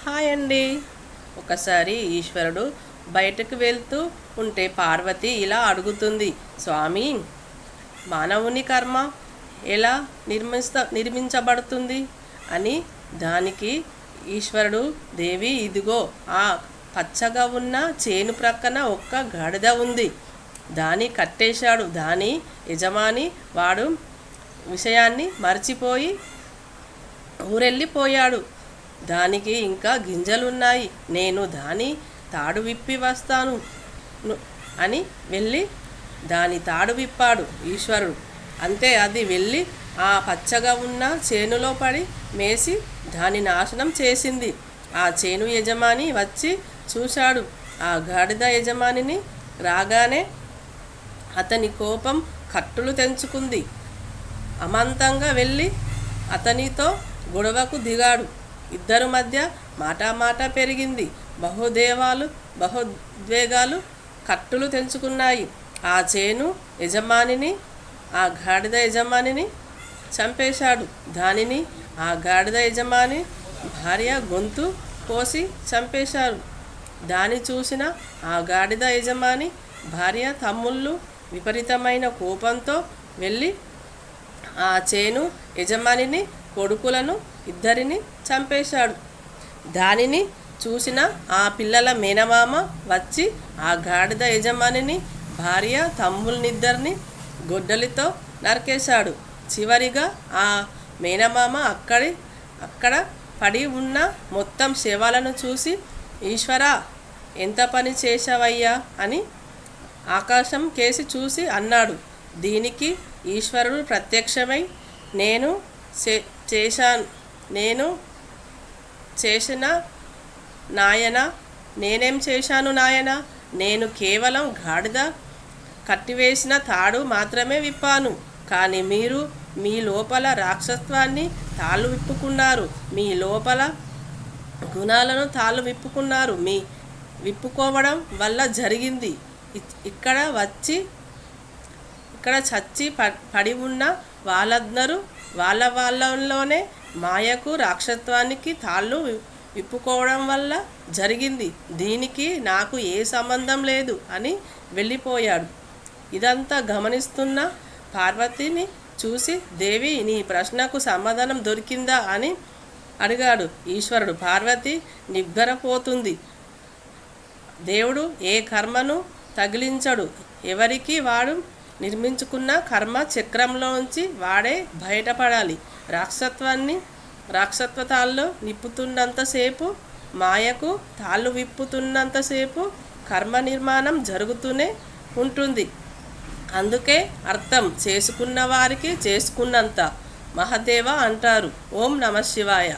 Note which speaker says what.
Speaker 1: Hi అండి. ఒకసారి ఈశ్వరుడు బయటకు వెళ్తూ ఉంటే పార్వతి ఇలా అడుగుతుంది, స్వామి, మానవుని కర్మ ఎలా నిర్మించబడుతుంది అని. దానికి ఈశ్వరుడు, దేవి, ఇదిగో ఆ పచ్చగా ఉన్న చేను ప్రక్కన ఒక్క గాడిద ఉంది, దాన్ని కట్టేశాడు. దాని యజమాని వాడు విషయాన్ని మర్చిపోయి ఊరెళ్ళిపోయాడు. దానికి ఇంకా గింజలున్నాయి, నేను దాని తాడు విప్పి వస్తాను అని వెళ్ళి దాని తాడు విప్పాడు ఈశ్వరుడు. అంతే, అది వెళ్ళి ఆ పచ్చగా ఉన్న చేనులో పడి మేసి దాని నాశనం చేసింది. ఆ చేను యజమాని వచ్చి చూశాడు. ఆ గాడిద యజమానిని రాగానే అతని కోపం కట్టులు తెంచుకుంది. అమాంతంగా వెళ్ళి అతనితో గొడవకు దిగాడు. ఇద్దరి మధ్య మాట పెరిగింది. బహుద్వేగాలు కట్టులు తెంచుకున్నాయి. ఆ చేను యజమానిని ఆ గాడిద యజమానిని చంపేశాడు. దానిని ఆ గాడిద యజమాని భార్య గొంతు కోసి చంపేశారు. దాన్ని చూసిన ఆ గాడిద యజమాని భార్య తమ్ముళ్ళు విపరీతమైన కోపంతో వెళ్ళి ఆ చేను యజమానిని కొడుకులను ఇద్దరిని చంపేశాడు. దానిని చూసిన ఆ పిల్లల మేనమామ వచ్చి ఆ గాడిద యజమానిని భార్య తమ్ముళ్ళనిద్దరిని గొడ్డలితో నరికేశాడు. చివరిగా ఆ మేనమామ అక్కడ పడి ఉన్న మొత్తం శవాలను చూసి, ఈశ్వరా, ఎంత పని చేశావయ్యా అని ఆకాశం కేసి చూసి అన్నాడు. దీనికి ఈశ్వరుడు ప్రత్యక్షమై, నేను చేసిన నాయన, నేనేం చేశాను నాయన, నేను కేవలం గాడిద కట్టివేసిన తాడు మాత్రమే విప్పాను. కానీ మీరు మీ లోపల రాక్షసత్వాన్ని తాళ్ళు విప్పుకున్నారు, మీ లోపల గుణాలను తాళ్ళు విప్పుకున్నారు. మీ విప్పుకోవడం వల్ల జరిగింది. ఇక్కడ చచ్చి పడి ఉన్న వాళ్ళందరూ వాళ్ళలోనే మాయకు రాక్షసత్వానికి తాళ్ళు విప్పుకోవడం వల్ల జరిగింది. దీనికి నాకు ఏ సంబంధం లేదు అని వెళ్ళిపోయాడు. ఇదంతా గమనిస్తున్న పార్వతిని చూసి, దేవి, నీ ప్రశ్నకు సమాధానం దొరికిందా అని అడిగాడు ఈశ్వరుడు. పార్వతి నిగ్గరపోతుంది. దేవుడు ఏ కర్మను తగిలించడు. ఎవరికి వాడు నిర్మించుకున్న కర్మ చక్రంలోంచి వాడే బయటపడాలి. రాక్షసత్వ తాళ్ళు నిప్పుతున్నంతసేపు, మాయకు తాళ్ళు విప్పుతున్నంతసేపు కర్మ నిర్మాణం జరుగుతూనే ఉంటుంది. అందుకే అర్థం చేసుకున్న వారికి చేసుకున్నంత మహదేవ అంటారు. ఓం నమః శివాయ.